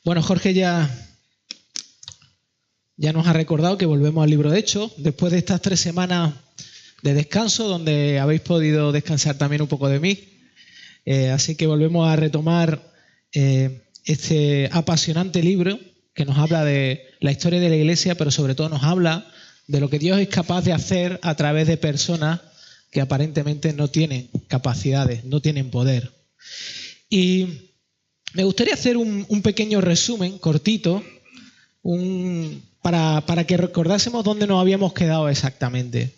Bueno, Jorge ya nos ha recordado que volvemos al libro de Hechos, después de estas 3 semanas de descanso, donde habéis podido descansar también un poco de mí. Así que volvemos a retomar este apasionante libro que nos habla de la historia de la Iglesia, pero sobre todo nos habla de lo que Dios es capaz de hacer a través de personas que aparentemente no tienen capacidades, no tienen poder. Y me gustaría hacer un pequeño resumen cortito para que recordásemos dónde nos habíamos quedado exactamente.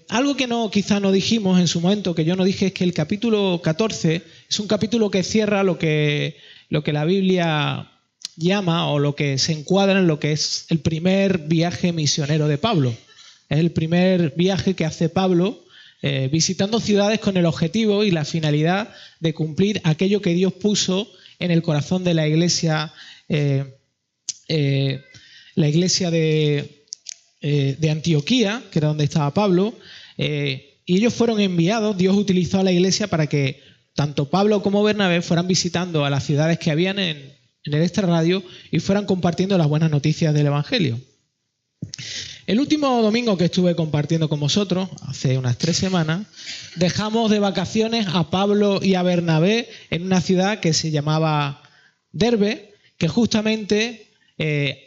Algo que quizá no dijimos en su momento, que yo no dije, es que el capítulo 14 es un capítulo que cierra lo que la Biblia llama, o lo que se encuadra en lo que es el primer viaje misionero de Pablo. Es el primer viaje que hace Pablo visitando ciudades con el objetivo y la finalidad de cumplir aquello que Dios puso en el corazón de la iglesia, de Antioquía, que era donde estaba Pablo, y ellos fueron enviados. Dios utilizó a la iglesia para que tanto Pablo como Bernabé fueran visitando a las ciudades que habían en el extrarradio y fueran compartiendo las buenas noticias del Evangelio. El último domingo que estuve compartiendo con vosotros, hace unas 3 semanas, dejamos de vacaciones a Pablo y a Bernabé en una ciudad que se llamaba Derbe, que justamente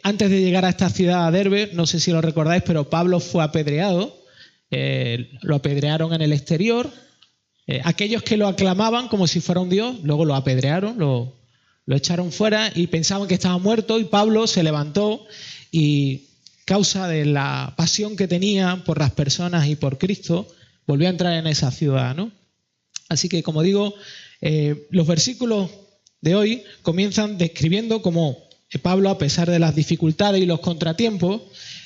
antes de llegar a esta ciudad, a Derbe, no sé si lo recordáis, pero Pablo fue apedreado, lo apedrearon en el exterior. Aquellos que lo aclamaban como si fuera un dios, luego lo apedrearon, lo echaron fuera y pensaban que estaba muerto, y Pablo se levantó y, causa de la pasión que tenía por las personas y por Cristo, volvió a entrar en esa ciudad, ¿no? Así que, como digo, los versículos de hoy comienzan describiendo cómo Pablo, a pesar de las dificultades y los contratiempos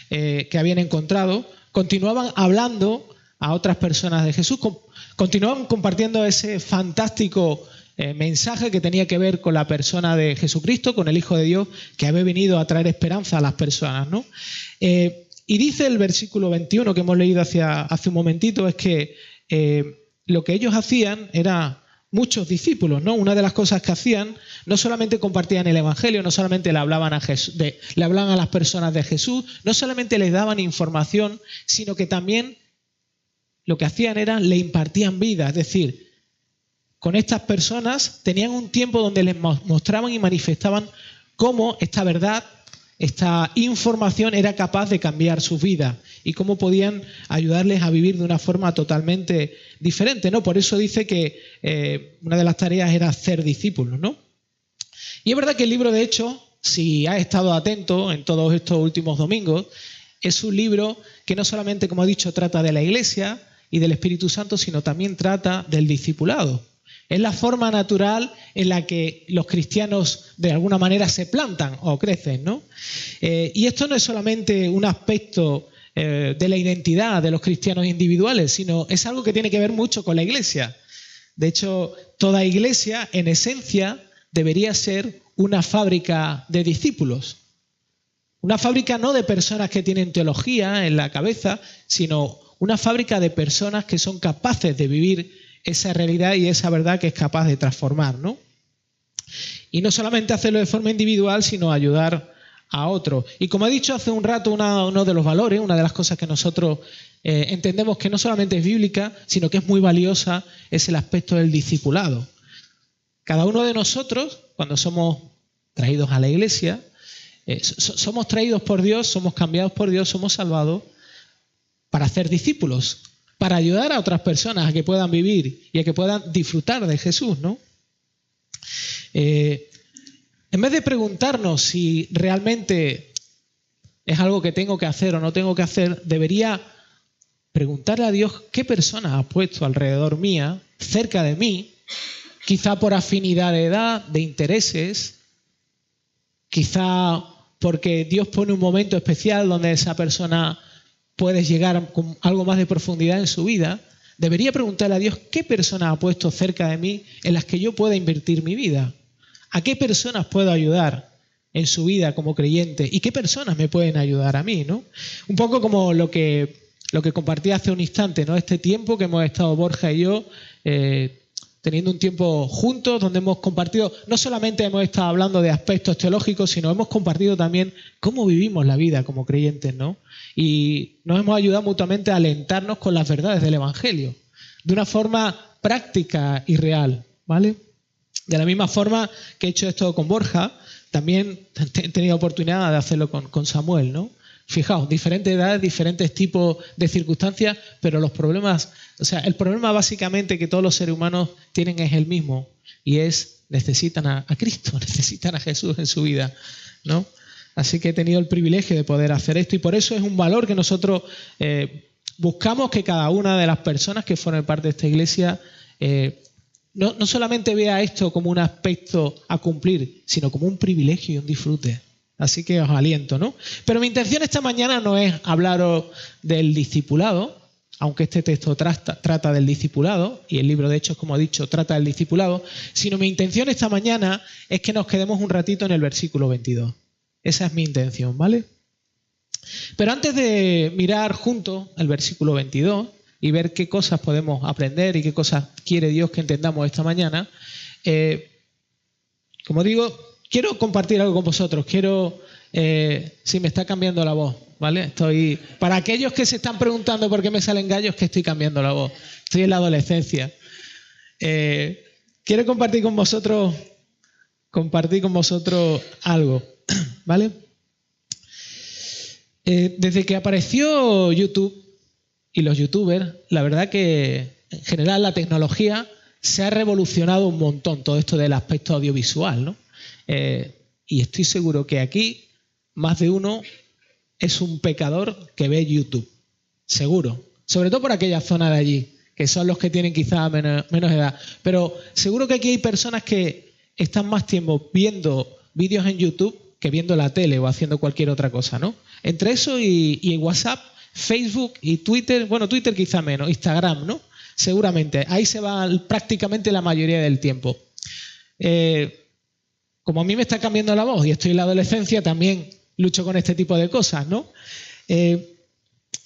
que habían encontrado, continuaban hablando a otras personas de Jesús, continuaban compartiendo ese fantástico mensaje que tenía que ver con la persona de Jesucristo, con el Hijo de Dios, que había venido a traer esperanza a las personas, ¿no? Y dice el versículo 21 que hemos leído hace un momentito, es que lo que ellos hacían era muchos discípulos, ¿no? Una de las cosas que hacían, no solamente compartían el Evangelio, no solamente le hablaban le hablaban a las personas de Jesús, no solamente les daban información, sino que también lo que hacían era le impartían vida. Es decir, con estas personas tenían un tiempo donde les mostraban y manifestaban cómo esta verdad, esta información era capaz de cambiar su vida y cómo podían ayudarles a vivir de una forma totalmente diferente, ¿no? Por eso dice que una de las tareas era hacer discípulos, ¿no? Y es verdad que el libro de Hechos, si has estado atento en todos estos últimos domingos, es un libro que no solamente, como he dicho, trata de la Iglesia y del Espíritu Santo, sino también trata del discipulado. Es la forma natural en la que los cristianos de alguna manera se plantan o crecen, ¿no? Y esto no es solamente un aspecto de la identidad de los cristianos individuales, sino es algo que tiene que ver mucho con la Iglesia. De hecho, toda Iglesia, en esencia, debería ser una fábrica de discípulos. Una fábrica no de personas que tienen teología en la cabeza, sino una fábrica de personas que son capaces de vivir esa realidad y esa verdad que es capaz de transformar, ¿no? Y no solamente hacerlo de forma individual, sino ayudar a otros. Y como he dicho hace un rato, uno de los valores, una de las cosas que nosotros entendemos que no solamente es bíblica, sino que es muy valiosa, es el aspecto del discipulado. Cada uno de nosotros, cuando somos traídos a la iglesia, somos traídos por Dios, somos cambiados por Dios, somos salvados para hacer discípulos, para ayudar a otras personas a que puedan vivir y a que puedan disfrutar de Jesús, ¿no? En vez de preguntarnos si realmente es algo que tengo que hacer o no tengo que hacer, debería preguntarle a Dios qué personas ha puesto alrededor mía, cerca de mí, quizá por afinidad de edad, de intereses, quizá porque Dios pone un momento especial donde esa persona puede llegar con algo más de profundidad en su vida. Debería preguntarle a Dios qué personas ha puesto cerca de mí en las que yo pueda invertir mi vida. ¿A qué personas puedo ayudar en su vida como creyente? ¿Y qué personas me pueden ayudar a mí, ¿no? Un poco como lo que compartí hace un instante, ¿no? Este tiempo que hemos estado Borja y yo teniendo un tiempo juntos donde hemos compartido, no solamente hemos estado hablando de aspectos teológicos, sino hemos compartido también cómo vivimos la vida como creyentes, ¿no? Y nos hemos ayudado mutuamente a alentarnos con las verdades del Evangelio, de una forma práctica y real, ¿vale? De la misma forma que he hecho esto con Borja, también he tenido oportunidad de hacerlo con Samuel, ¿no? Fijaos, diferentes edades, diferentes tipos de circunstancias, pero los problemas, o sea, el problema básicamente que todos los seres humanos tienen es el mismo, y es necesitan a Cristo, necesitan a Jesús en su vida, ¿no? Así que he tenido el privilegio de poder hacer esto, y por eso es un valor que nosotros buscamos que cada una de las personas que formen parte de esta iglesia no solamente vea esto como un aspecto a cumplir, sino como un privilegio y un disfrute. Así que os aliento, ¿no? Pero mi intención esta mañana no es hablaros del discipulado, aunque este texto trata del discipulado, y el libro de Hechos, como he dicho, trata del discipulado, sino mi intención esta mañana es que nos quedemos un ratito en el versículo 22. Esa es mi intención, ¿vale? Pero antes de mirar juntos el versículo 22 y ver qué cosas podemos aprender y qué cosas quiere Dios que entendamos esta mañana, como digo, quiero compartir algo con vosotros. Si me está cambiando la voz, ¿vale? Para aquellos que se están preguntando por qué me salen gallos, que estoy cambiando la voz. Estoy en la adolescencia. Quiero compartir con vosotros algo, ¿vale? Desde que apareció YouTube y los youtubers, la verdad que en general la tecnología se ha revolucionado un montón, todo esto del aspecto audiovisual, ¿no? Y estoy seguro que aquí más de uno es un pecador que ve YouTube, seguro, sobre todo por aquella zona de allí, que son los que tienen quizá menos edad, pero seguro que aquí hay personas que están más tiempo viendo vídeos en YouTube que viendo la tele o haciendo cualquier otra cosa, ¿no? Entre eso y WhatsApp, Facebook y Twitter, bueno, Twitter quizá menos, Instagram, ¿no? Seguramente, ahí se va prácticamente la mayoría del tiempo. Como a mí me está cambiando la voz y estoy en la adolescencia, también lucho con este tipo de cosas, ¿no?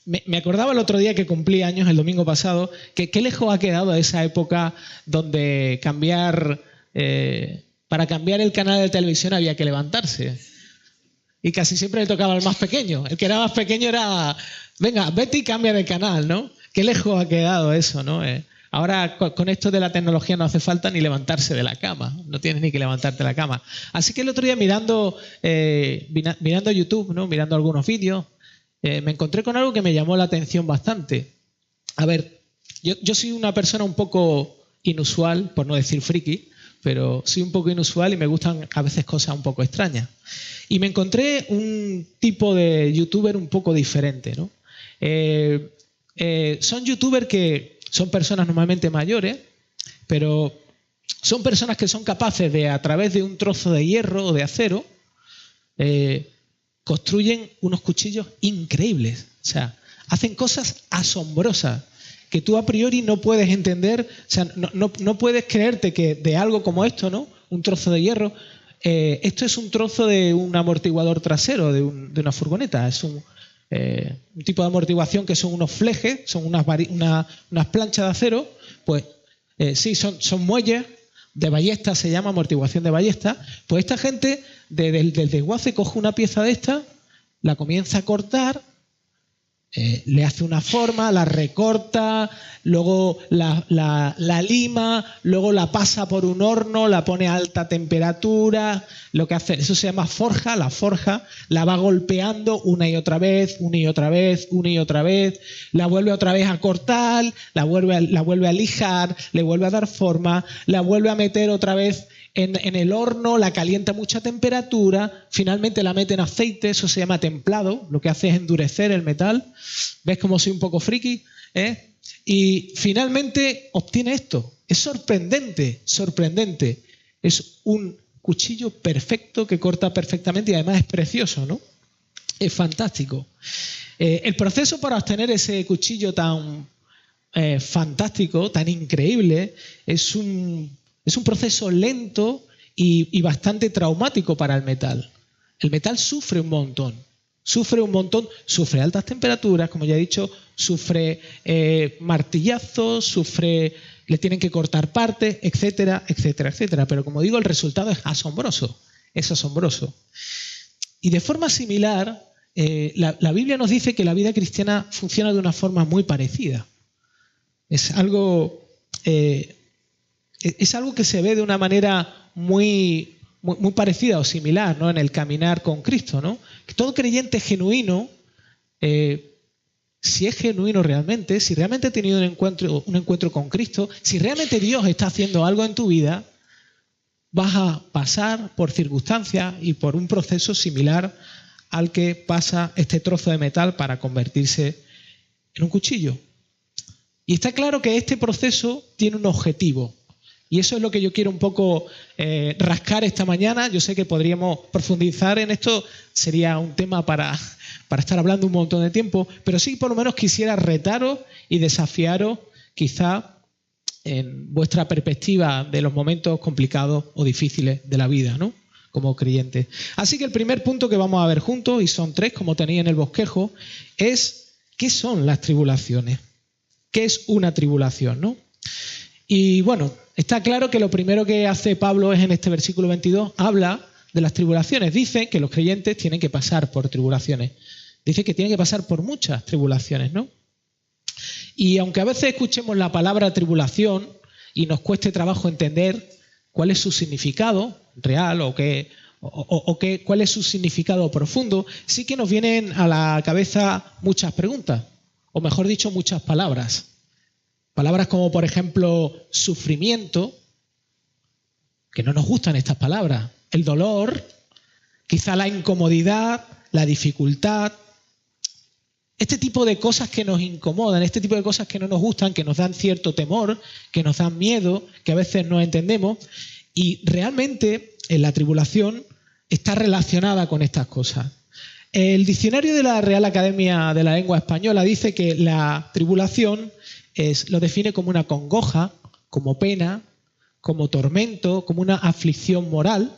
Me acordaba el otro día que cumplí años, el domingo pasado, que qué lejos ha quedado esa época donde para cambiar el canal de televisión había que levantarse. Y casi siempre le tocaba al más pequeño. El que era más pequeño era, venga, vete y cambia de canal, ¿no? Qué lejos ha quedado eso, ¿no? Ahora con esto de la tecnología no hace falta ni levantarse de la cama, no tienes ni que levantarte de la cama. Así que el otro día mirando YouTube, ¿no? Mirando algunos vídeos, me encontré con algo que me llamó la atención bastante. A ver, yo soy una persona un poco inusual, por no decir friki, pero soy un poco inusual y me gustan a veces cosas un poco extrañas. Y me encontré un tipo de youtuber un poco diferente, ¿no? Son youtubers que son personas normalmente mayores, pero son personas que son capaces de, a través de un trozo de hierro o de acero, construyen unos cuchillos increíbles. O sea, hacen cosas asombrosas que tú a priori no puedes entender. O sea, no puedes creerte que de algo como esto, ¿no? Un trozo de hierro. Esto es un trozo de un amortiguador trasero de una furgoneta. Es un tipo de amortiguación que son unos flejes, son unas planchas de acero. Pues sí, son muelles de ballesta, se llama amortiguación de ballesta. Pues esta gente del desguace coge una pieza de esta, la comienza a cortar, le hace una forma, la recorta, luego la lima, luego la pasa por un horno, la pone a alta temperatura. Lo que hace, eso se llama forja. La forja la va golpeando una y otra vez, una y otra vez, una y otra vez, la vuelve otra vez a cortar, la vuelve a lijar, le vuelve a dar forma, la vuelve a meter otra vez en el horno, la calienta a mucha temperatura, finalmente la mete en aceite, eso se llama templado, lo que hace es endurecer el metal. ¿Ves cómo soy un poco friki? Y finalmente obtiene esto. Es sorprendente, sorprendente. Es un cuchillo perfecto que corta perfectamente y además es precioso, ¿no? Es fantástico. El proceso para obtener ese cuchillo tan fantástico, tan increíble, es un proceso lento y bastante traumático para el metal. El metal sufre un montón, sufre altas temperaturas, como ya he dicho, sufre martillazos, sufre le tienen que cortar partes, etcétera, etcétera, etcétera. Pero como digo, el resultado es asombroso, es asombroso. Y de forma similar, la Biblia nos dice que la vida cristiana funciona de una forma muy parecida. Es algo que se ve de una manera muy parecida o similar, ¿no? En el caminar con Cristo, ¿no? Que todo creyente genuino, si es genuino realmente, si realmente ha tenido un encuentro con Cristo, si realmente Dios está haciendo algo en tu vida, vas a pasar por circunstancias y por un proceso similar al que pasa este trozo de metal para convertirse en un cuchillo. Y está claro que este proceso tiene un objetivo. Y eso es lo que yo quiero un poco rascar esta mañana. Yo sé que podríamos profundizar en esto, sería un tema para estar hablando un montón de tiempo, pero sí por lo menos quisiera retaros y desafiaros quizá en vuestra perspectiva de los momentos complicados o difíciles de la vida, ¿no? Como creyentes. Así que el primer punto que vamos a ver juntos, y son 3 como tenéis en el bosquejo, es ¿qué son las tribulaciones? ¿Qué es una tribulación, no? Y bueno, está claro que lo primero que hace Pablo es en este versículo 22, habla de las tribulaciones. Dice que los creyentes tienen que pasar por tribulaciones. Dice que tienen que pasar por muchas tribulaciones, ¿no? Y aunque a veces escuchemos la palabra tribulación y nos cueste trabajo entender cuál es su significado real cuál es su significado profundo, sí que nos vienen a la cabeza muchas preguntas, o mejor dicho, muchas palabras. Palabras como, por ejemplo, sufrimiento, que no nos gustan estas palabras, el dolor, quizá la incomodidad, la dificultad. Este tipo de cosas que nos incomodan, este tipo de cosas que no nos gustan, que nos dan cierto temor, que nos dan miedo, que a veces no entendemos. Y realmente la tribulación está relacionada con estas cosas. El diccionario de la Real Academia de la Lengua Española dice que la tribulación lo define como una congoja, como pena, como tormento, como una aflicción moral.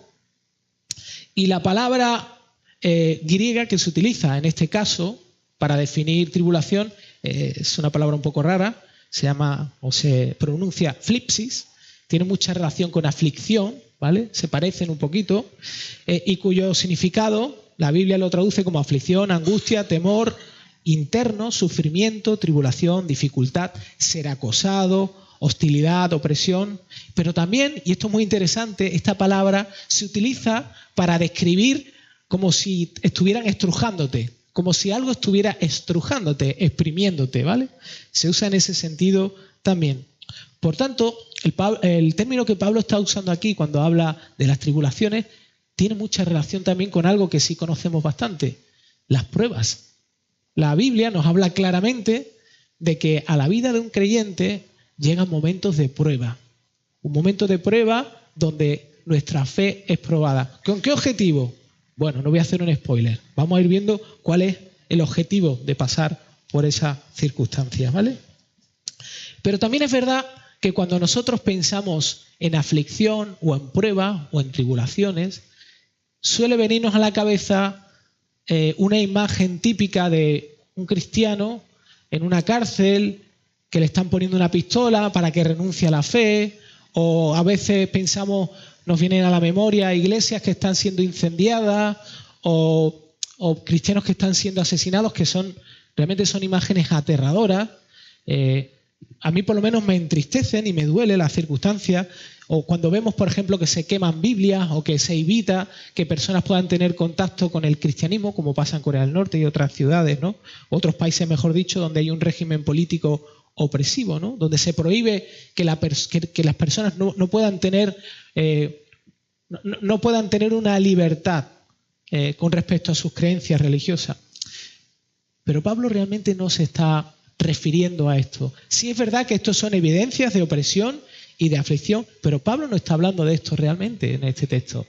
Y la palabra griega que se utiliza en este caso para definir tribulación es una palabra un poco rara, se llama o se pronuncia flipsis, tiene mucha relación con aflicción, ¿vale? Se parecen un poquito, y cuyo significado la Biblia lo traduce como aflicción, angustia, temor interno, sufrimiento, tribulación, dificultad, ser acosado, hostilidad, opresión. Pero también, y esto es muy interesante, esta palabra se utiliza para describir como si estuvieran estrujándote, como si algo estuviera estrujándote, exprimiéndote, ¿vale? Se usa en ese sentido también. Por tanto, el término que Pablo está usando aquí cuando habla de las tribulaciones tiene mucha relación también con algo que sí conocemos bastante, las pruebas. La Biblia nos habla claramente de que a la vida de un creyente llegan momentos de prueba. Un momento de prueba donde nuestra fe es probada. ¿Con qué objetivo? Bueno, no voy a hacer un spoiler. Vamos a ir viendo cuál es el objetivo de pasar por esas circunstancias, ¿vale? Pero también es verdad que cuando nosotros pensamos en aflicción o en prueba o en tribulaciones, suele venirnos a la cabeza una imagen típica de un cristiano en una cárcel que le están poniendo una pistola para que renuncie a la fe, o a veces pensamos, nos vienen a la memoria iglesias que están siendo incendiadas o cristianos que están siendo asesinados, que realmente son imágenes aterradoras. A mí por lo menos me entristecen y me duele las circunstancias, o cuando vemos, por ejemplo, que se queman Biblias o que se evita que personas puedan tener contacto con el cristianismo, como pasa en Corea del Norte y otras ciudades, ¿no? Otros países, mejor dicho, donde hay un régimen político opresivo, ¿no? Donde se prohíbe que las personas no puedan tener una libertad con respecto a sus creencias religiosas. Pero Pablo realmente no se está refiriendo a esto. Sí es verdad que estos son evidencias de opresión y de aflicción, pero Pablo no está hablando de esto realmente en este texto.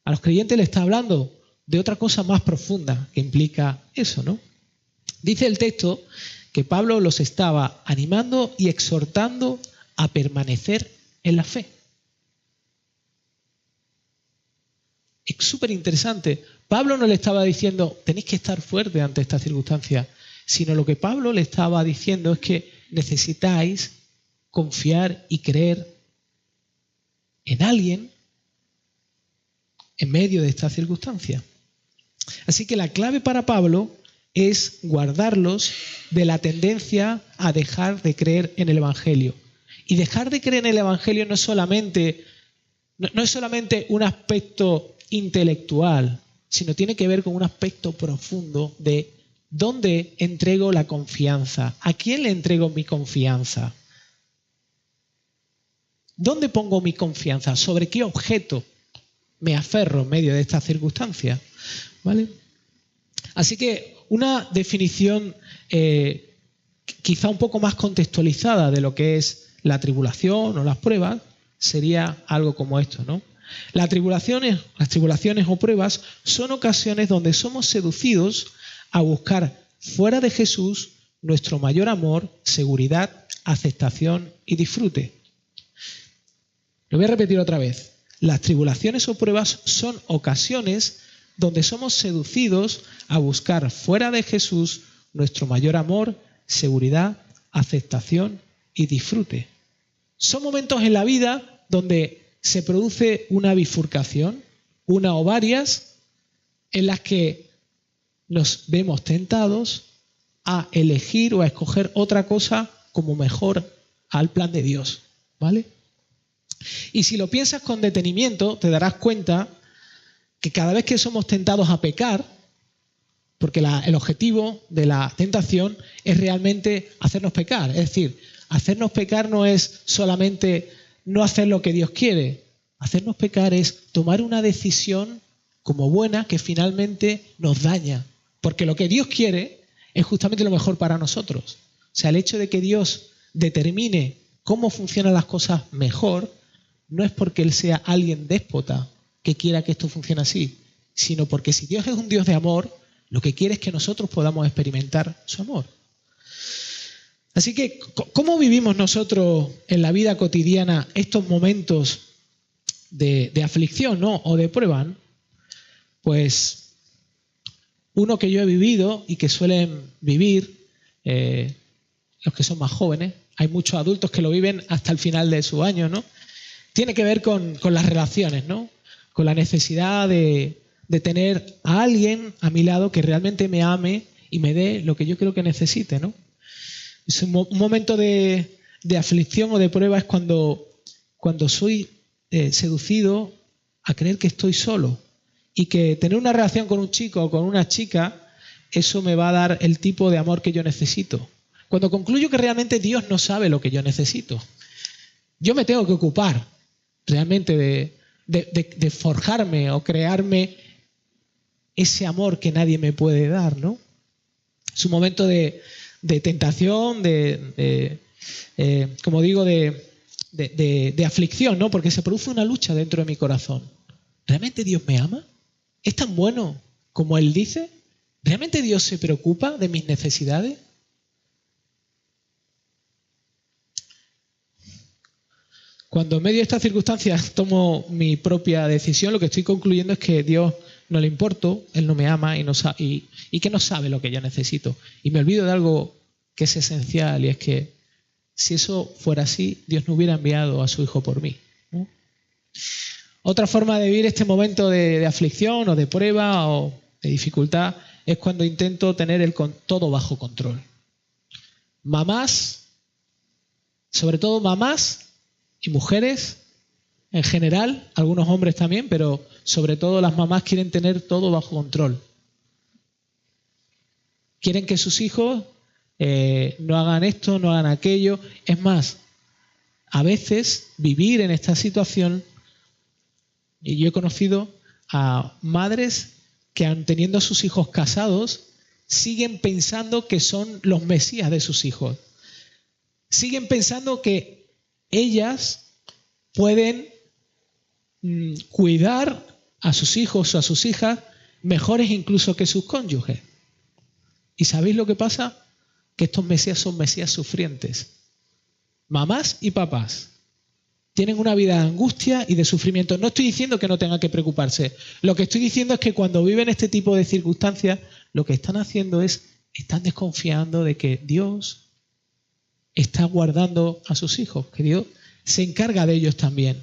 A los creyentes le está hablando de otra cosa más profunda que implica eso, ¿no? Dice el texto que Pablo los estaba animando y exhortando a permanecer en la fe. Es súper interesante. Pablo no le estaba diciendo, tenéis que estar fuerte ante esta circunstancia, sino lo que Pablo le estaba diciendo es que necesitáis confiar y creer en alguien en medio de esta circunstancia. Así que la clave para Pablo es guardarlos de la tendencia a dejar de creer en el Evangelio. Y dejar de creer en el Evangelio no es solamente un aspecto intelectual, sino tiene que ver con un aspecto profundo de dónde entrego la confianza, a quién le entrego mi confianza, dónde pongo mi confianza, sobre qué objeto me aferro en medio de estas circunstancias, ¿vale? Así que una definición quizá un poco más contextualizada de lo que es la tribulación o las pruebas sería algo como esto, ¿no? Las tribulaciones o pruebas son ocasiones donde somos seducidos a buscar fuera de Jesús nuestro mayor amor, seguridad, aceptación y disfrute. Lo voy a repetir otra vez. Las tribulaciones o pruebas son ocasiones donde somos seducidos a buscar fuera de Jesús nuestro mayor amor, seguridad, aceptación y disfrute. Son momentos en la vida donde se produce una bifurcación, una o varias, en las que nos vemos tentados a elegir o a escoger otra cosa como mejor al plan de Dios, ¿vale? Y si lo piensas con detenimiento, te darás cuenta que cada vez que somos tentados a pecar, porque el objetivo de la tentación es realmente hacernos pecar, es decir, hacernos pecar no es solamente no hacer lo que Dios quiere, hacernos pecar es tomar una decisión como buena que finalmente nos daña, porque lo que Dios quiere es justamente lo mejor para nosotros. O sea, el hecho de que Dios determine cómo funcionan las cosas mejor no es porque Él sea alguien déspota que quiera que esto funcione así, sino porque si Dios es un Dios de amor, lo que quiere es que nosotros podamos experimentar su amor. Así que, ¿cómo vivimos nosotros en la vida cotidiana estos momentos de aflicción, ¿no? O de prueba? Pues uno que yo he vivido y que suelen vivir los que son más jóvenes, hay muchos adultos que lo viven hasta el final de su año, ¿no? Tiene que ver con las relaciones, ¿no? Con la necesidad de tener a alguien a mi lado que realmente me ame y me dé lo que yo creo que necesite, ¿no? Es un momento de aflicción o de prueba es cuando soy seducido a creer que estoy solo y que tener una relación con un chico o con una chica, eso me va a dar el tipo de amor que yo necesito. Cuando concluyo que realmente Dios no sabe lo que yo necesito, yo me tengo que ocupar realmente de forjarme o crearme ese amor que nadie me puede dar, ¿no? Es un momento de tentación, como digo, de aflicción, ¿no? Porque se produce una lucha dentro de mi corazón. ¿Realmente Dios me ama? ¿Es tan bueno como Él dice? ¿Realmente Dios se preocupa de mis necesidades? Cuando en medio de estas circunstancias tomo mi propia decisión, lo que estoy concluyendo es que Dios no le importo, Él no me ama y que no sabe lo que yo necesito. Y me olvido de algo que es esencial y es que si eso fuera así, Dios no hubiera enviado a su Hijo por mí, ¿no? Otra forma de vivir este momento de aflicción o de prueba o de dificultad es cuando intento tener todo bajo control. Mamás, sobre todo mamás y mujeres en general, algunos hombres también, pero sobre todo las mamás quieren tener todo bajo control. Quieren que sus hijos no hagan esto, no hagan aquello. Es más, a veces vivir en esta situación, y yo he conocido a madres que teniendo a sus hijos casados, siguen pensando que son los mesías de sus hijos. Siguen pensando que ellas pueden cuidar a sus hijos o a sus hijas mejores incluso que sus cónyuges. ¿Y sabéis lo que pasa? Que estos mesías son mesías sufrientes. Mamás y papás tienen una vida de angustia y de sufrimiento. No estoy diciendo que no tengan que preocuparse. Lo que estoy diciendo es que cuando viven este tipo de circunstancias, lo que están haciendo están desconfiando de que Dios está guardando a sus hijos, que Dios se encarga de ellos también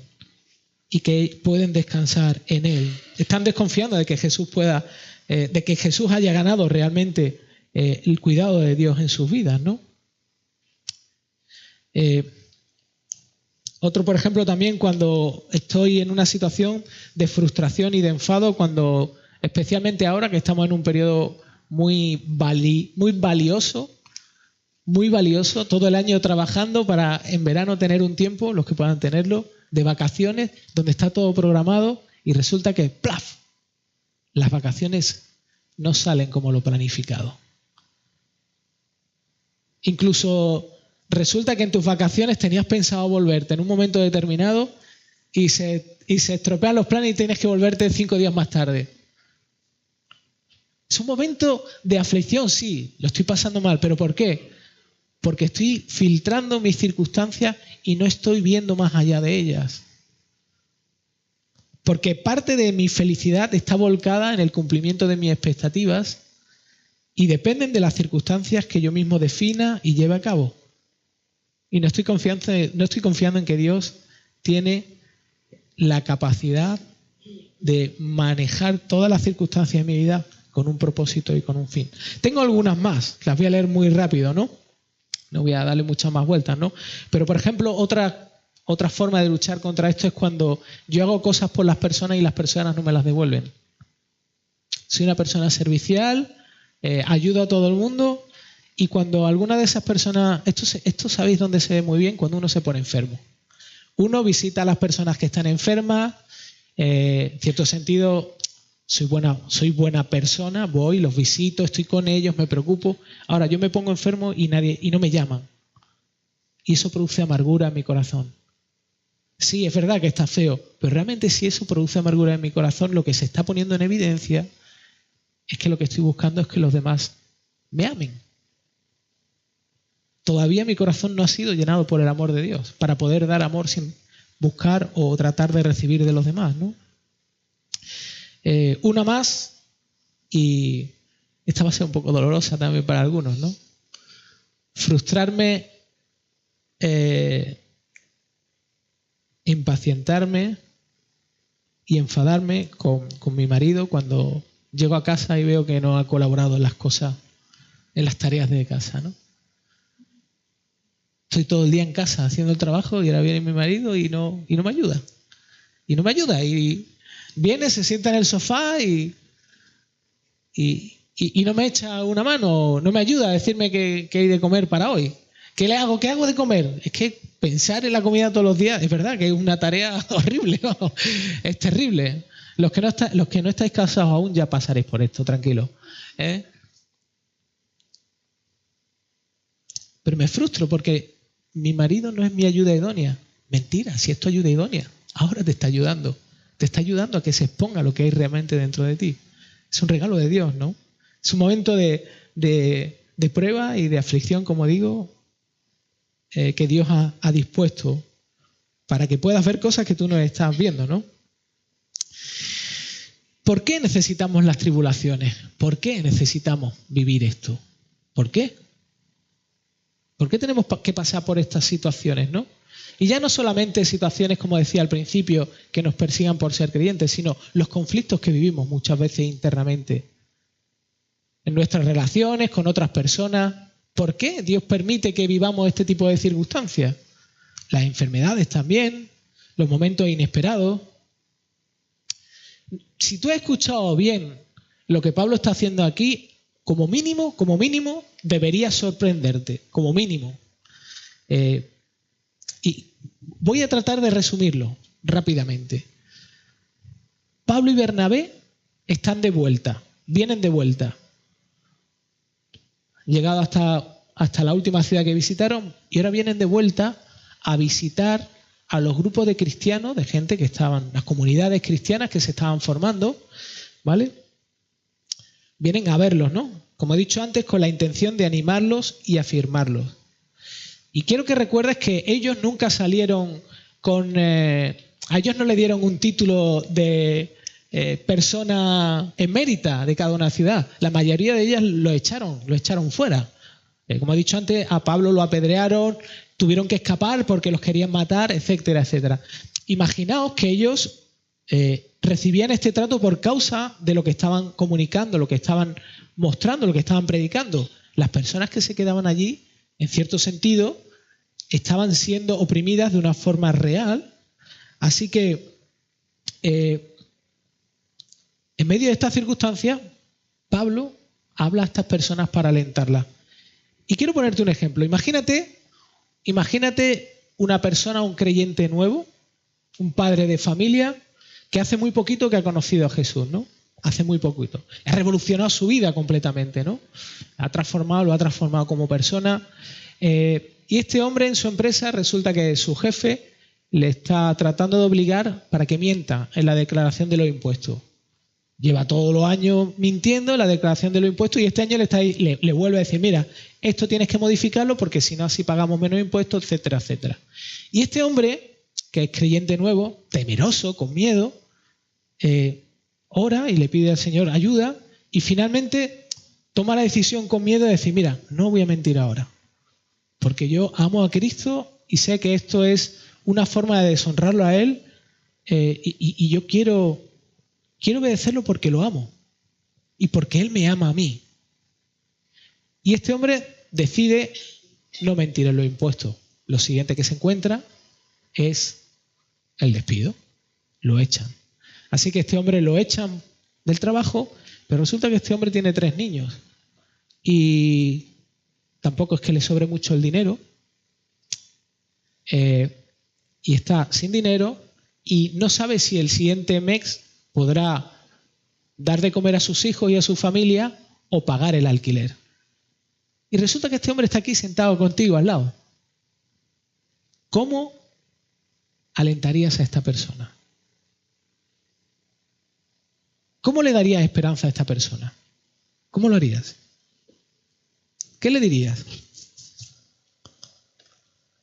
y que pueden descansar en Él. Están desconfiando de que Jesús haya ganado realmente el cuidado de Dios en sus vidas, ¿no? Otro, por ejemplo, también cuando estoy en una situación de frustración y de enfado, especialmente ahora que estamos en un periodo muy valioso, todo el año trabajando para en verano tener un tiempo, los que puedan tenerlo, de vacaciones, donde está todo programado y resulta que ¡plaf! Las vacaciones no salen como lo planificado. Incluso resulta que en tus vacaciones tenías pensado volverte en un momento determinado y se estropean los planes y tienes que volverte 5 días más tarde. Es un momento de aflicción, sí, lo estoy pasando mal, pero ¿por qué? Porque estoy filtrando mis circunstancias y no estoy viendo más allá de ellas. Porque parte de mi felicidad está volcada en el cumplimiento de mis expectativas y dependen de las circunstancias que yo mismo defina y lleve a cabo. Y no estoy confiando en que Dios tiene la capacidad de manejar todas las circunstancias de mi vida con un propósito y con un fin. Tengo algunas más, las voy a leer muy rápido, ¿no? No voy a darle muchas más vueltas, ¿no? Pero, por ejemplo, otra forma de luchar contra esto es cuando yo hago cosas por las personas y las personas no me las devuelven. Soy una persona servicial, ayudo a todo el mundo y cuando alguna de esas personas... Esto sabéis dónde se ve muy bien, cuando uno se pone enfermo. Uno visita a las personas que están enfermas, en cierto sentido... Soy buena persona, voy, los visito, estoy con ellos, me preocupo. Ahora, yo me pongo enfermo y no me llaman. Y eso produce amargura en mi corazón. Sí, es verdad que está feo, pero realmente si eso produce amargura en mi corazón, lo que se está poniendo en evidencia es que lo que estoy buscando es que los demás me amen. Todavía mi corazón no ha sido llenado por el amor de Dios para poder dar amor sin buscar o tratar de recibir de los demás, ¿no? Una más, y esta va a ser un poco dolorosa también para algunos, ¿no? Frustrarme, impacientarme y enfadarme con mi marido cuando llego a casa y veo que no ha colaborado en las cosas, en las tareas de casa, ¿no? Estoy todo el día en casa haciendo el trabajo y ahora viene mi marido y no me ayuda. Y no me ayuda. Y viene, se sienta en el sofá y no me echa una mano, no me ayuda a decirme qué hay de comer para hoy. ¿Qué le hago? ¿Qué hago de comer? Es que pensar en la comida todos los días, es verdad que es una tarea horrible, ¿no? Es terrible. Los que no estáis casados aún ya pasaréis por esto, tranquilos. Pero me frustro porque mi marido no es mi ayuda idónea. Mentira, si es tu ayuda idónea, ahora te está ayudando. Te está ayudando a que se exponga lo que hay realmente dentro de ti. Es un regalo de Dios, ¿no? Es un momento de prueba y de aflicción, como digo, que Dios ha dispuesto para que puedas ver cosas que tú no estás viendo, ¿no? ¿Por qué necesitamos las tribulaciones? ¿Por qué necesitamos vivir esto? ¿Por qué? ¿Por qué tenemos que pasar por estas situaciones, no? Y ya no solamente situaciones, como decía al principio, que nos persigan por ser creyentes, sino los conflictos que vivimos muchas veces internamente en nuestras relaciones con otras personas. ¿Por qué Dios permite que vivamos este tipo de circunstancias? Las enfermedades también, los momentos inesperados. Si tú has escuchado bien lo que Pablo está haciendo aquí, como mínimo, debería sorprenderte, como mínimo. Y voy a tratar de resumirlo rápidamente. Pablo y Bernabé están de vuelta, vienen de vuelta. Llegado hasta la última ciudad que visitaron y ahora vienen de vuelta a visitar a los grupos de cristianos, de gente que estaban, las comunidades cristianas que se estaban formando, ¿vale? Vienen a verlos, ¿no? Como he dicho antes, con la intención de animarlos y afirmarlos. Y quiero que recuerdes que ellos nunca salieron con... a ellos no le dieron un título de persona emérita de cada una ciudad. La mayoría de ellas lo echaron fuera. Como he dicho antes, a Pablo lo apedrearon, tuvieron que escapar porque los querían matar, etcétera, etcétera. Imaginaos que ellos recibían este trato por causa de lo que estaban comunicando, lo que estaban mostrando, lo que estaban predicando. Las personas que se quedaban allí, en cierto sentido, estaban siendo oprimidas de una forma real. Así que, en medio de estas circunstancias, Pablo habla a estas personas para alentarlas. Y quiero ponerte un ejemplo. Imagínate una persona, un creyente nuevo, un padre de familia, que hace muy poquito que ha conocido a Jesús, ¿no? Hace muy poquito. Ha revolucionado su vida completamente, ¿no? Lo ha transformado como persona. Y este hombre en su empresa resulta que su jefe le está tratando de obligar para que mienta en la declaración de los impuestos. Lleva todos los años mintiendo en la declaración de los impuestos y este año le vuelve a decir, mira, esto tienes que modificarlo porque si no así pagamos menos impuestos, etcétera, etcétera. Y este hombre, que es creyente nuevo, temeroso, con miedo, ora y le pide al Señor ayuda y finalmente toma la decisión con miedo de decir, mira, no voy a mentir ahora, porque yo amo a Cristo y sé que esto es una forma de deshonrarlo a Él y yo quiero obedecerlo porque lo amo y porque Él me ama a mí. Y este hombre decide no mentir en los impuestos. Lo siguiente que se encuentra es el despido. Lo echan. Así que este hombre lo echan del trabajo, pero resulta que este hombre tiene 3 niños y tampoco es que le sobre mucho el dinero y está sin dinero y no sabe si el siguiente mes podrá dar de comer a sus hijos y a su familia o pagar el alquiler. Y resulta que este hombre está aquí sentado contigo al lado. ¿Cómo alentarías a esta persona? ¿Cómo le darías esperanza a esta persona? ¿Cómo lo harías? ¿Qué le dirías?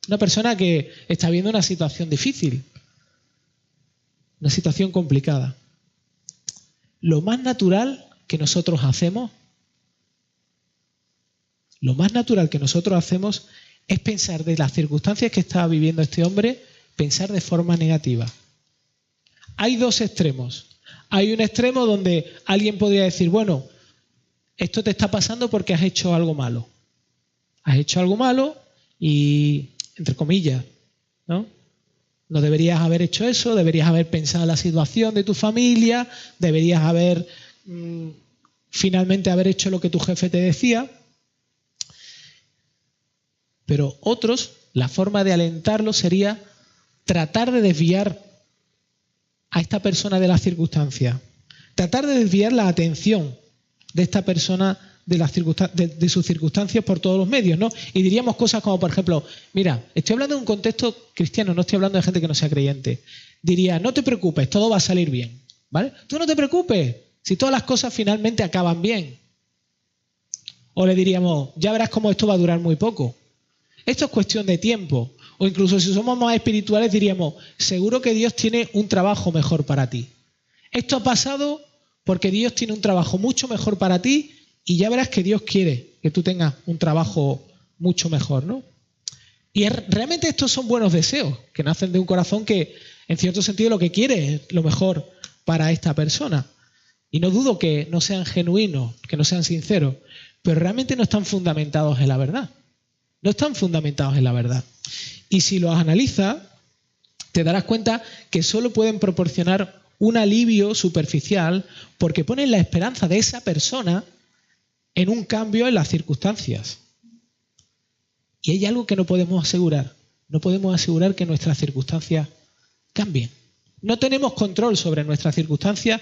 Una persona que está viendo una situación difícil, una situación complicada. Lo más natural que nosotros hacemos es pensar de las circunstancias que estaba viviendo este hombre, pensar de forma negativa. Hay 2 extremos. Hay un extremo donde alguien podría decir, bueno, esto te está pasando porque has hecho algo malo. Has hecho algo malo y, entre comillas, ¿no? No deberías haber hecho eso, deberías haber pensado en la situación de tu familia, deberías haber finalmente haber hecho lo que tu jefe te decía. Pero otros, la forma de alentarlo sería tratar de desviar a esta persona de las circunstancias, tratar de desviar la atención de esta persona de sus circunstancias por todos los medios, ¿no? Y diríamos cosas como, por ejemplo, mira, estoy hablando de un contexto cristiano, no estoy hablando de gente que no sea creyente. Diría, no te preocupes, todo va a salir bien, ¿vale? Tú no te preocupes, si todas las cosas finalmente acaban bien. O le diríamos, ya verás cómo esto va a durar muy poco. Esto es cuestión de tiempo. O incluso si somos más espirituales diríamos, seguro que Dios tiene un trabajo mejor para ti. Esto ha pasado porque Dios tiene un trabajo mucho mejor para ti y ya verás que Dios quiere que tú tengas un trabajo mucho mejor, ¿no? Y realmente estos son buenos deseos que nacen de un corazón que, en cierto sentido, lo que quiere es lo mejor para esta persona. Y no dudo que no sean genuinos, que no sean sinceros, pero realmente no están fundamentados en la verdad. No están fundamentados en la verdad. Y si los analizas, te darás cuenta que solo pueden proporcionar un alivio superficial porque ponen la esperanza de esa persona en un cambio en las circunstancias. Y hay algo que no podemos asegurar. No podemos asegurar que nuestras circunstancias cambien. No tenemos control sobre nuestras circunstancias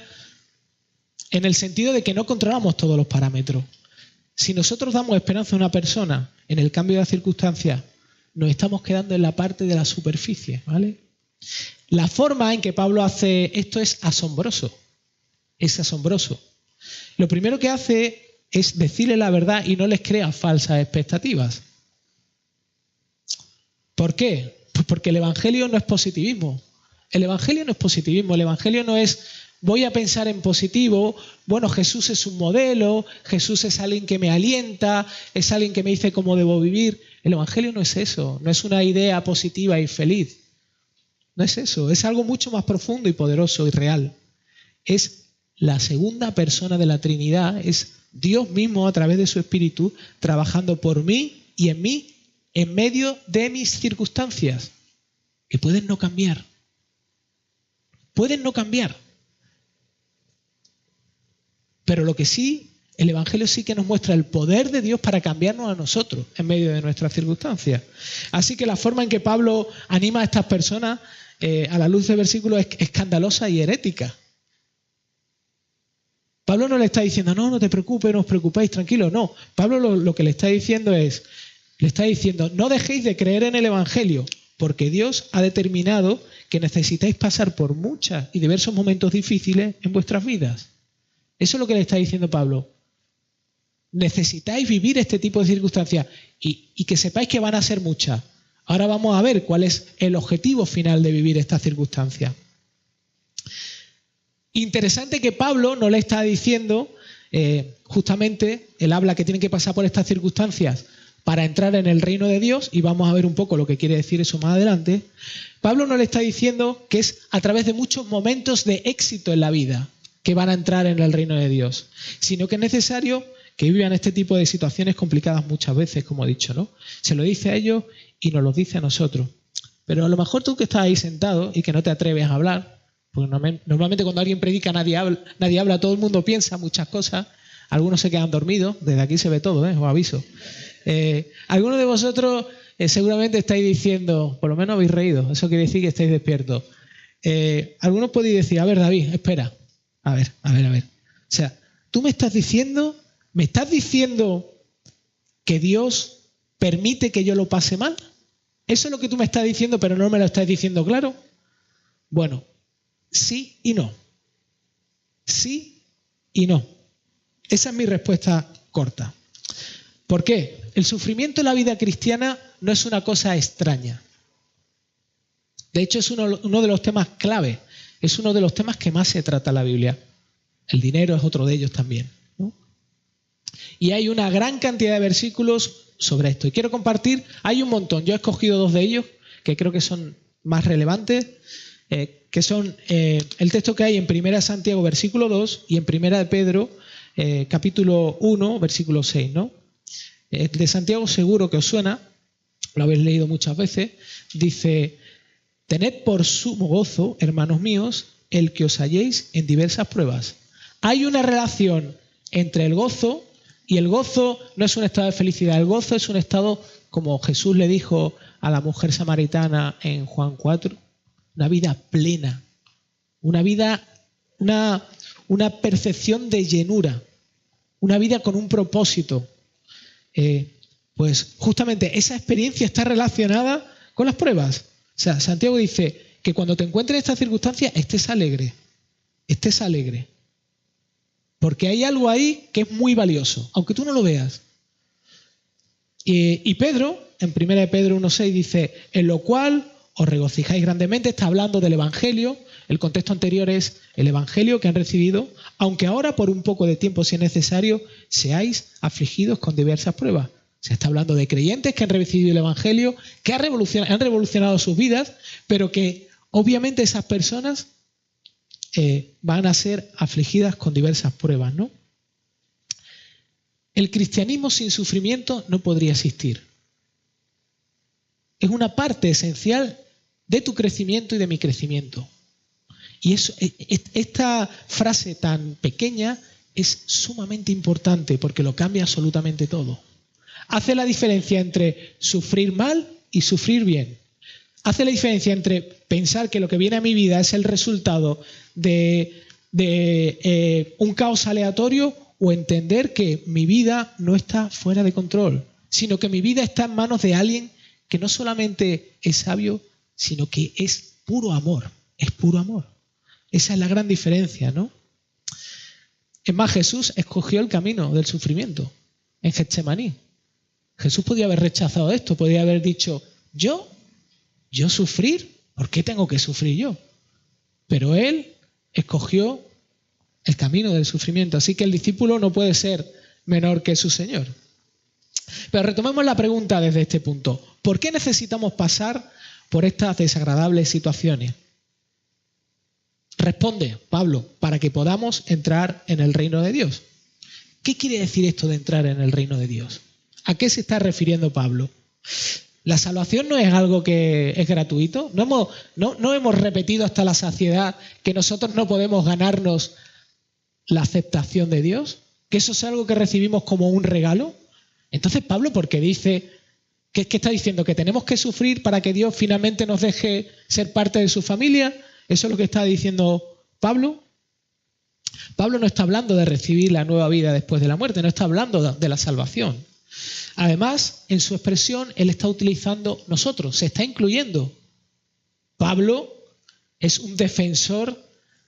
en el sentido de que no controlamos todos los parámetros. Si nosotros damos esperanza a una persona en el cambio de las circunstancias, nos estamos quedando en la parte de la superficie, ¿vale? La forma en que Pablo hace esto es asombroso. Es asombroso. Lo primero que hace es decirle la verdad y no les crea falsas expectativas. ¿Por qué? Pues porque el Evangelio no es positivismo. El Evangelio no es positivismo. El Evangelio no es voy a pensar en positivo, bueno, Jesús es un modelo, Jesús es alguien que me alienta, es alguien que me dice cómo debo vivir. El Evangelio no es eso, no es una idea positiva y feliz. No es eso, es algo mucho más profundo y poderoso y real. Es la segunda persona de la Trinidad, es Dios mismo a través de su Espíritu trabajando por mí y en mí en medio de mis circunstancias, que pueden no cambiar. Pueden no cambiar. Pero lo que sí, el Evangelio sí que nos muestra el poder de Dios para cambiarnos a nosotros en medio de nuestras circunstancias. Así que la forma en que Pablo anima a estas personas a la luz del versículo es escandalosa y herética. Pablo no le está diciendo, no te preocupes, no os preocupéis, tranquilo. No, Pablo lo que le está diciendo es, no dejéis de creer en el Evangelio, porque Dios ha determinado que necesitáis pasar por muchos y diversos momentos difíciles en vuestras vidas. Eso es lo que le está diciendo Pablo. Necesitáis vivir este tipo de circunstancias y que sepáis que van a ser muchas. Ahora vamos a ver cuál es el objetivo final de vivir estas circunstancias. Interesante que Pablo no le está diciendo, justamente, él habla que tienen que pasar por estas circunstancias para entrar en el reino de Dios, y vamos a ver un poco lo que quiere decir eso más adelante. Pablo no le está diciendo que es a través de muchos momentos de éxito en la vida que van a entrar en el reino de Dios, sino que es necesario que vivan este tipo de situaciones complicadas muchas veces, como he dicho, ¿no? Se lo dice a ellos y nos lo dice a nosotros. Pero a lo mejor tú que estás ahí sentado y que no te atreves a hablar, porque normalmente cuando alguien predica nadie habla, todo el mundo piensa muchas cosas, algunos se quedan dormidos, desde aquí se ve todo, os aviso. Algunos de vosotros seguramente estáis diciendo, por lo menos habéis reído, eso quiere decir que estáis despiertos. Algunos podéis decir, a ver David, espera, a ver. O sea, tú me estás diciendo que Dios permite que yo lo pase mal. Eso es lo que tú me estás diciendo, pero no me lo estás diciendo claro. Bueno, sí y no. Sí y no. Esa es mi respuesta corta. ¿Por qué? El sufrimiento en la vida cristiana no es una cosa extraña. De hecho, es uno de los temas clave. Es uno de los temas que más se trata en la Biblia. El dinero es otro de ellos también, ¿no? Y hay una gran cantidad de versículos sobre esto. Y quiero compartir, hay un montón. Yo he escogido 2 de ellos que creo que son más relevantes, que son el texto que hay en 1 Santiago, versículo 2, y en 1 Pedro, capítulo 1, versículo 6, ¿no? De Santiago seguro que os suena, lo habéis leído muchas veces, dice, tened por sumo gozo, hermanos míos, el que os halléis en diversas pruebas. Hay una relación entre el gozo, y el gozo no es un estado de felicidad, el gozo es un estado, como Jesús le dijo a la mujer samaritana en Juan 4, una vida plena, una vida, una percepción de llenura, una vida con un propósito. Pues justamente esa experiencia está relacionada con las pruebas. O sea, Santiago dice que cuando te encuentres en estas circunstancias estés alegre. Porque hay algo ahí que es muy valioso, aunque tú no lo veas. Y Pedro, en 1 Pedro 1.6 dice, en lo cual os regocijáis grandemente, está hablando del Evangelio, el contexto anterior es el Evangelio que han recibido, aunque ahora por un poco de tiempo, si es necesario, seáis afligidos con diversas pruebas. Se está hablando de creyentes que han recibido el Evangelio, que han revolucionado sus vidas, pero que obviamente esas personas van a ser afligidas con diversas pruebas, ¿no? El cristianismo sin sufrimiento no podría existir. Es una parte esencial de tu crecimiento y de mi crecimiento. Y esta frase tan pequeña es sumamente importante porque lo cambia absolutamente todo. Hace la diferencia entre sufrir mal y sufrir bien. Hace la diferencia entre pensar que lo que viene a mi vida es el resultado de un caos aleatorio o entender que mi vida no está fuera de control, sino que mi vida está en manos de alguien que no solamente es sabio, sino que es puro amor. Es puro amor. Esa es la gran diferencia, ¿no? Es más, Jesús escogió el camino del sufrimiento en Getsemaní. Jesús podía haber rechazado esto, podía haber dicho, ¿yo sufrir? ¿Por qué tengo que sufrir yo? Pero él escogió el camino del sufrimiento. Así que el discípulo no puede ser menor que su Señor. Pero retomemos la pregunta desde este punto. ¿Por qué necesitamos pasar por estas desagradables situaciones? Responde Pablo, para que podamos entrar en el reino de Dios. ¿Qué quiere decir esto de entrar en el reino de Dios? ¿A qué se está refiriendo Pablo? ¿La salvación no es algo que es gratuito? ¿No hemos repetido hasta la saciedad que nosotros no podemos ganarnos la aceptación de Dios? ¿Que eso es algo que recibimos como un regalo? Entonces Pablo, ¿por qué dice, qué está diciendo? ¿Que tenemos que sufrir para que Dios finalmente nos deje ser parte de su familia? ¿Eso es lo que está diciendo Pablo? Pablo no está hablando de recibir la nueva vida después de la muerte, no está hablando de la salvación. Además, en su expresión, él está utilizando nosotros, se está incluyendo. Pablo es un defensor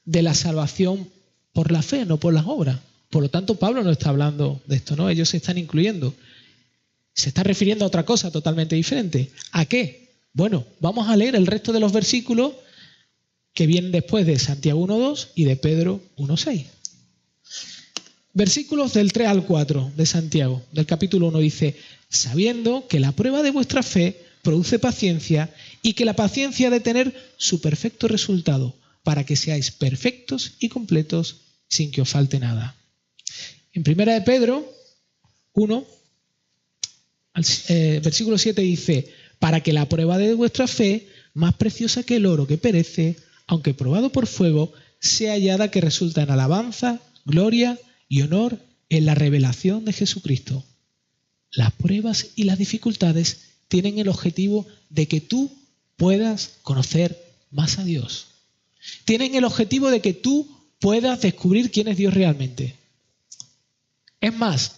de la salvación por la fe, no por las obras. Por lo tanto, Pablo no está hablando de esto, ¿no? Ellos se están incluyendo. Se está refiriendo a otra cosa totalmente diferente. ¿A qué? Bueno, vamos a leer el resto de los versículos que vienen después de Santiago 1.2 y de Pedro 1.6. Versículos del 3 al 4 de Santiago, del capítulo 1, dice: sabiendo que la prueba de vuestra fe produce paciencia y que la paciencia ha de tener su perfecto resultado, para que seáis perfectos y completos sin que os falte nada. En 1 de Pedro 1, versículo 7 dice: para que la prueba de vuestra fe, más preciosa que el oro que perece, aunque probado por fuego, sea hallada que resulta en alabanza, gloria y honor en la revelación de Jesucristo. Las pruebas y las dificultades tienen el objetivo de que tú puedas conocer más a Dios. Tienen el objetivo de que tú puedas descubrir quién es Dios realmente. Es más,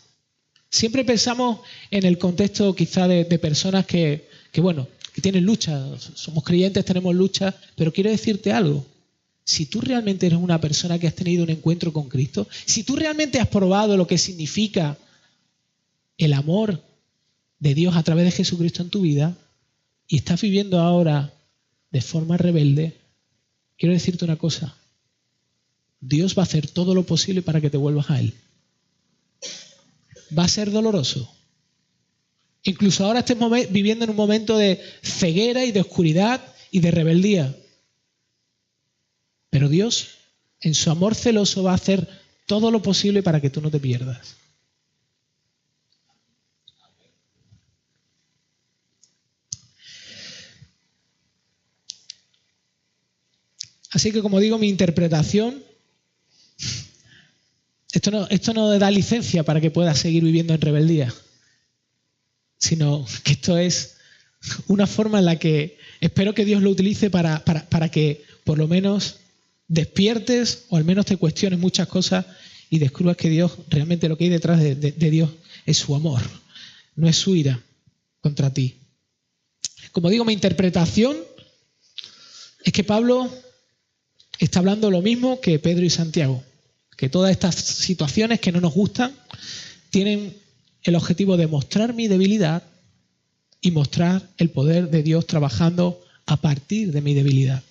siempre pensamos en el contexto quizá de personas que tienen lucha. Somos creyentes, tenemos lucha, pero quiero decirte algo. Si tú realmente eres una persona que has tenido un encuentro con Cristo, si tú realmente has probado lo que significa el amor de Dios a través de Jesucristo en tu vida y estás viviendo ahora de forma rebelde, quiero decirte una cosa. Dios va a hacer todo lo posible para que te vuelvas a Él. Va a ser doloroso. Incluso ahora estés viviendo en un momento de ceguera y de oscuridad y de rebeldía. Pero Dios, en su amor celoso, va a hacer todo lo posible para que tú no te pierdas. Así que, como digo, mi interpretación, esto no da licencia para que puedas seguir viviendo en rebeldía, sino que esto es una forma en la que espero que Dios lo utilice para que por lo menos despiertes o al menos te cuestiones muchas cosas y descubras que Dios, realmente lo que hay detrás de Dios es su amor, no es su ira contra ti. Como digo, mi interpretación es que Pablo está hablando lo mismo que Pedro y Santiago, que todas estas situaciones que no nos gustan tienen el objetivo de mostrar mi debilidad y mostrar el poder de Dios trabajando a partir de mi debilidad.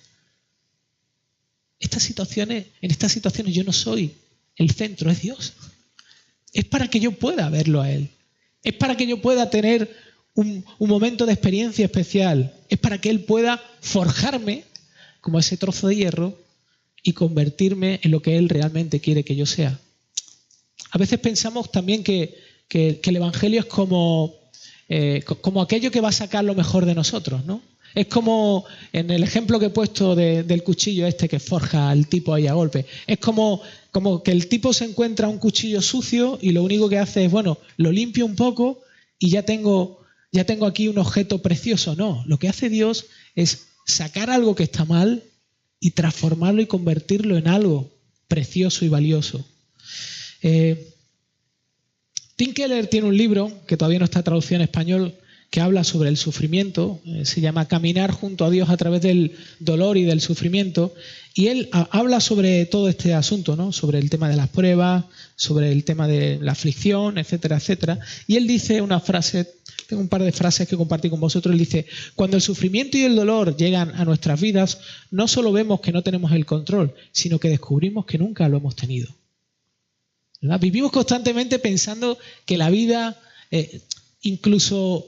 En estas situaciones yo no soy el centro, es Dios. Es para que yo pueda verlo a Él. Es para que yo pueda tener un momento de experiencia especial. Es para que Él pueda forjarme como ese trozo de hierro y convertirme en lo que Él realmente quiere que yo sea. A veces pensamos también que el Evangelio es como aquello que va a sacar lo mejor de nosotros, ¿no? Es como en el ejemplo que he puesto del cuchillo este que forja al tipo ahí a golpe. Es como que el tipo se encuentra un cuchillo sucio y lo único que hace es, lo limpio un poco y ya tengo aquí un objeto precioso. No, lo que hace Dios es sacar algo que está mal y transformarlo y convertirlo en algo precioso y valioso. Tim Keller tiene un libro que todavía no está traducido en español que habla sobre el sufrimiento, se llama Caminar junto a Dios a través del dolor y del sufrimiento, y él habla sobre todo este asunto, ¿no? Sobre el tema de las pruebas, sobre el tema de la aflicción, etcétera, etcétera. Y él dice una frase, tengo un par de frases que compartí con vosotros, él dice: cuando el sufrimiento y el dolor llegan a nuestras vidas, no solo vemos que no tenemos el control, sino que descubrimos que nunca lo hemos tenido. ¿verdad? Vivimos constantemente pensando que la vida, incluso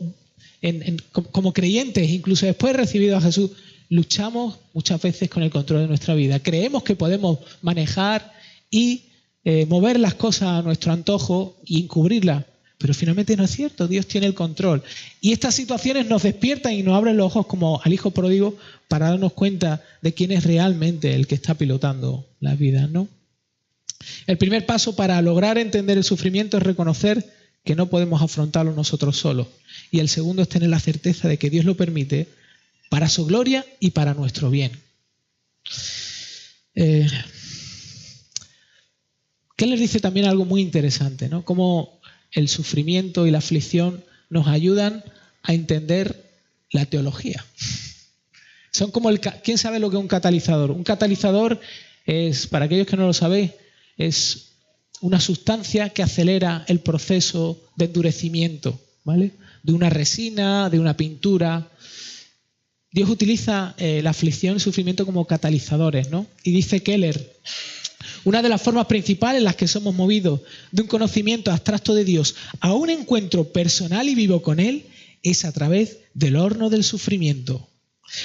como creyentes, incluso después de recibido a Jesús, luchamos muchas veces con el control de nuestra vida. Creemos que podemos manejar y mover las cosas a nuestro antojo y encubrirlas, pero finalmente no es cierto. Dios tiene el control. Y estas situaciones nos despiertan y nos abren los ojos como al hijo pródigo para darnos cuenta de quién es realmente el que está pilotando la vida, ¿no? El primer paso para lograr entender el sufrimiento es reconocer que no podemos afrontarlo nosotros solos. Y el segundo es tener la certeza de que Dios lo permite para su gloria y para nuestro bien. Keller dice también algo muy interesante, ¿no? Cómo el sufrimiento y la aflicción nos ayudan a entender la teología. Son como ¿quién sabe lo que es un catalizador? Un catalizador es, para aquellos que no lo sabéis, es una sustancia que acelera el proceso de endurecimiento, ¿vale? De una resina, de una pintura. Dios utiliza la aflicción y el sufrimiento como catalizadores, ¿no? Y dice Keller, una de las formas principales en las que somos movidos de un conocimiento abstracto de Dios a un encuentro personal y vivo con Él es a través del horno del sufrimiento.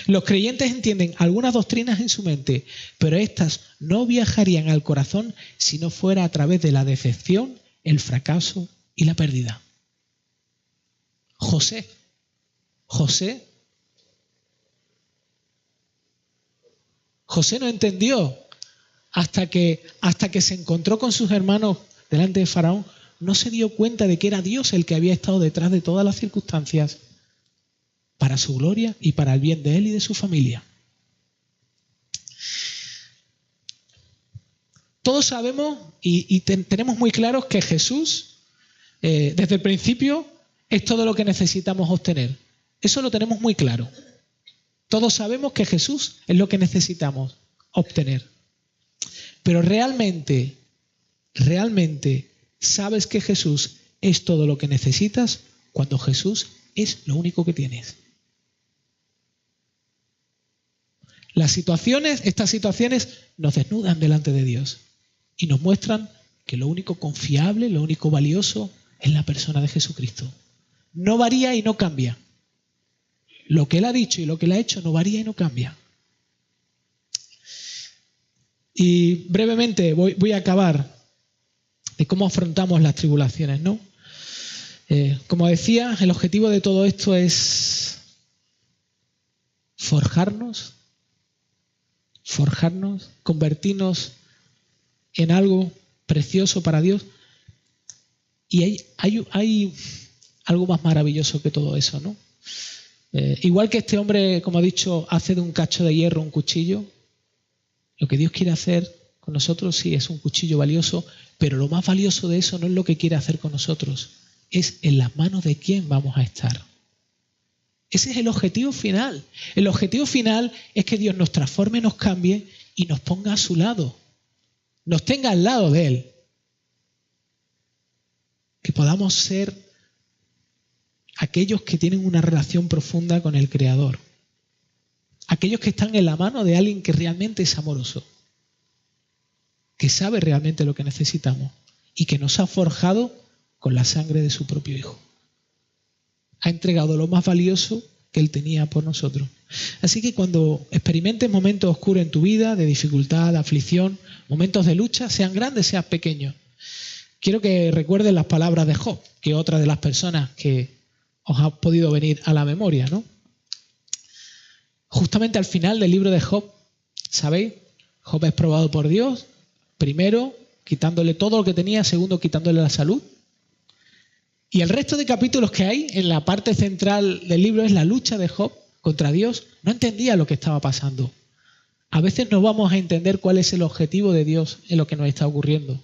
Los creyentes entienden algunas doctrinas en su mente, pero éstas no viajarían al corazón si no fuera a través de la decepción, el fracaso y la pérdida. José no entendió hasta que se encontró con sus hermanos delante de Faraón, no se dio cuenta de que era Dios el que había estado detrás de todas las circunstancias para su gloria y para el bien de él y de su familia. Todos sabemos y tenemos muy claros que Jesús, desde el principio, es todo lo que necesitamos obtener. Eso lo tenemos muy claro. Todos sabemos que Jesús es lo que necesitamos obtener. Pero realmente, ¿sabes que Jesús es todo lo que necesitas cuando Jesús es lo único que tienes? Estas situaciones nos desnudan delante de Dios y nos muestran que lo único confiable, lo único valioso es la persona de Jesucristo. No varía y no cambia. Lo que Él ha dicho y lo que Él ha hecho no varía y no cambia. Y brevemente voy a acabar de cómo afrontamos las tribulaciones, ¿no? Como decía, el objetivo de todo esto es forjarnos, convertirnos en algo precioso para Dios. Y hay algo más maravilloso que todo eso, ¿no? Igual que este hombre, como ha dicho, hace de un cacho de hierro un cuchillo, lo que Dios quiere hacer con nosotros sí es un cuchillo valioso, pero lo más valioso de eso no es lo que quiere hacer con nosotros, es en las manos de quién vamos a estar. Ese es el objetivo final. El objetivo final es que Dios nos transforme, nos cambie y nos ponga a su lado, nos tenga al lado de Él. Que podamos ser aquellos que tienen una relación profunda con el Creador. Aquellos que están en la mano de alguien que realmente es amoroso, que sabe realmente lo que necesitamos y que nos ha forjado con la sangre de su propio Hijo. Ha entregado lo más valioso que Él tenía por nosotros. Así que cuando experimentes momentos oscuros en tu vida, de dificultad, de aflicción, momentos de lucha, sean grandes, sean pequeños, quiero que recuerden las palabras de Job, que es otra de las personas que os ha podido venir a la memoria, ¿no? Justamente al final del libro de Job, ¿sabéis? Job es probado por Dios, primero quitándole todo lo que tenía, segundo quitándole la salud. Y el resto de capítulos que hay en la parte central del libro es la lucha de Job contra Dios. No entendía lo que estaba pasando. A veces no vamos a entender cuál es el objetivo de Dios en lo que nos está ocurriendo,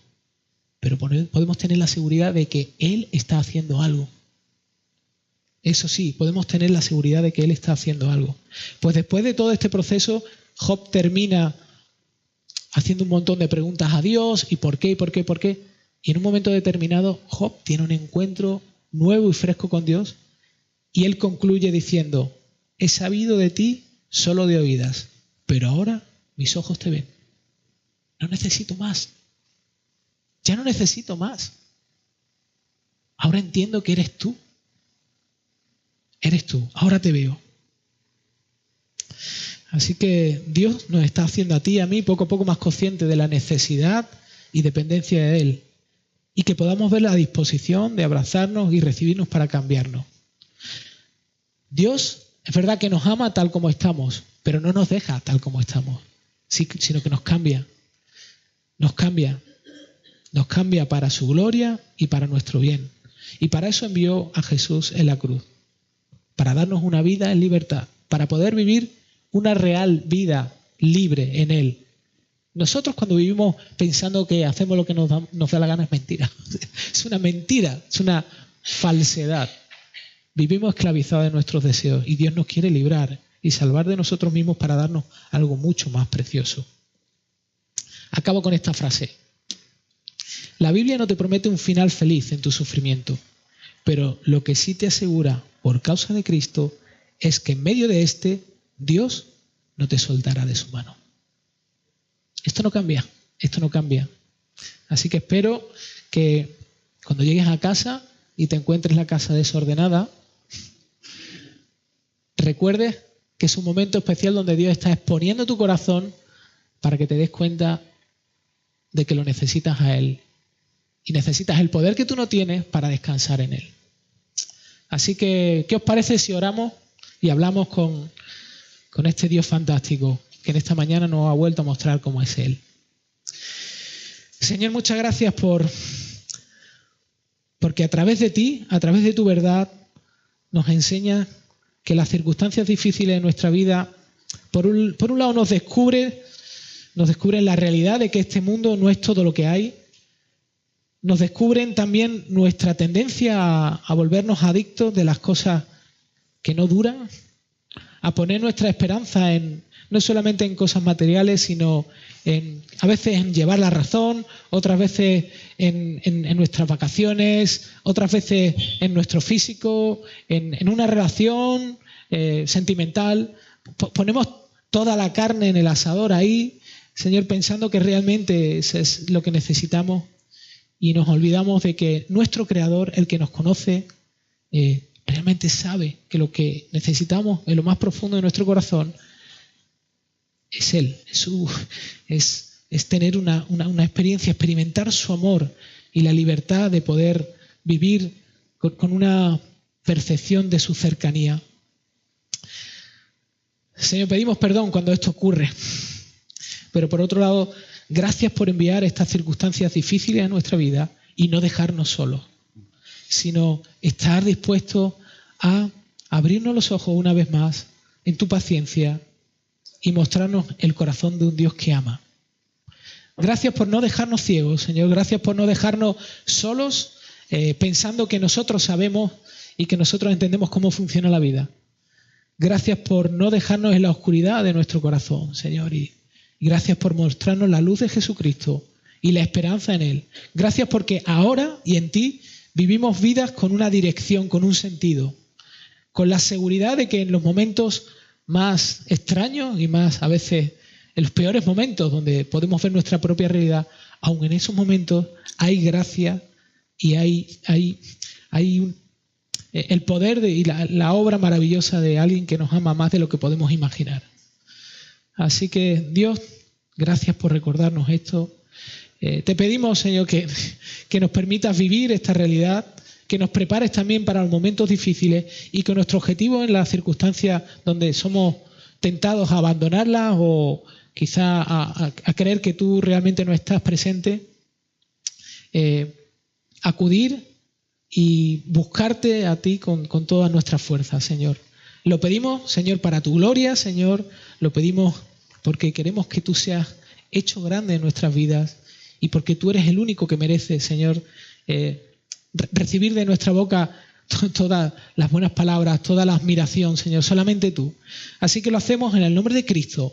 pero podemos tener la seguridad de que Él está haciendo algo. Eso sí, podemos tener la seguridad de que Él está haciendo algo. Pues después de todo este proceso, Job termina haciendo un montón de preguntas a Dios, y por qué, y por qué, por qué. Y en un momento determinado, Job tiene un encuentro nuevo y fresco con Dios, y él concluye diciendo: he sabido de ti solo de oídas, pero ahora mis ojos te ven. No necesito más. Ya no necesito más. Ahora entiendo que eres tú. Eres tú. Ahora te veo. Así que Dios nos está haciendo a ti y a mí poco a poco más conscientes de la necesidad y dependencia de Él. Y que podamos ver la disposición de abrazarnos y recibirnos para cambiarnos. Dios es verdad que nos ama tal como estamos, pero no nos deja tal como estamos, sino que nos cambia. Nos cambia. Nos cambia para su gloria y para nuestro bien. Y para eso envió a Jesús en la cruz. Para darnos una vida en libertad. Para poder vivir una real vida libre en Él. Nosotros cuando vivimos pensando que hacemos lo que nos da la gana es mentira. Es una mentira, es una falsedad. Vivimos esclavizados de nuestros deseos y Dios nos quiere librar y salvar de nosotros mismos para darnos algo mucho más precioso. Acabo con esta frase. La Biblia no te promete un final feliz en tu sufrimiento, pero lo que sí te asegura por causa de Cristo es que en medio de este Dios no te soltará de su mano. Esto no cambia, esto no cambia. Así que espero que cuando llegues a casa y te encuentres la casa desordenada, recuerdes que es un momento especial donde Dios está exponiendo tu corazón para que te des cuenta de que lo necesitas a Él. Y necesitas el poder que tú no tienes para descansar en Él. Así que, ¿qué os parece si oramos y hablamos con este Dios fantástico que en esta mañana nos ha vuelto a mostrar cómo es Él? Señor, muchas gracias porque a través de ti, a través de tu verdad, nos enseña que las circunstancias difíciles de nuestra vida, por un lado nos descubren la realidad de que este mundo no es todo lo que hay. Nos descubren también nuestra tendencia a volvernos adictos de las cosas que no duran, a poner nuestra esperanza no solamente en cosas materiales, sino a veces en llevar la razón, otras veces en nuestras vacaciones, otras veces en nuestro físico, en una relación sentimental. Ponemos toda la carne en el asador ahí, Señor, pensando que realmente eso es lo que necesitamos. Y nos olvidamos de que nuestro Creador, el que nos conoce, realmente sabe que lo que necesitamos en lo más profundo de nuestro corazón es Él. Es tener una experiencia, experimentar su amor y la libertad de poder vivir con una percepción de su cercanía. Señor, pedimos perdón cuando esto ocurre. Pero por otro lado, gracias por enviar estas circunstancias difíciles a nuestra vida y no dejarnos solos, sino estar dispuestos a abrirnos los ojos una vez más en tu paciencia y mostrarnos el corazón de un Dios que ama. Gracias por no dejarnos ciegos, Señor. Gracias por no dejarnos solos pensando que nosotros sabemos y que nosotros entendemos cómo funciona la vida. Gracias por no dejarnos en la oscuridad de nuestro corazón, Señor. Y gracias por mostrarnos la luz de Jesucristo y la esperanza en Él. Gracias porque ahora y en ti vivimos vidas con una dirección, con un sentido. Con la seguridad de que en los momentos más extraños y más a veces en los peores momentos donde podemos ver nuestra propia realidad, aun en esos momentos hay gracia y hay el poder y la obra maravillosa de alguien que nos ama más de lo que podemos imaginar. Así que Dios, gracias por recordarnos esto. Te pedimos, Señor, que nos permitas vivir esta realidad, que nos prepares también para los momentos difíciles y que nuestro objetivo en las circunstancias donde somos tentados a abandonarlas o quizá a creer que tú realmente no estás presente, acudir y buscarte a ti con todas nuestras fuerzas, Señor. Lo pedimos, Señor, para tu gloria, Señor. Lo pedimos porque queremos que tú seas hecho grande en nuestras vidas y porque tú eres el único que merece, Señor, recibir de nuestra boca todas las buenas palabras, toda la admiración, Señor, solamente tú. Así que lo hacemos en el nombre de Cristo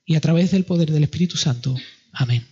y a través del poder del Espíritu Santo. Amén.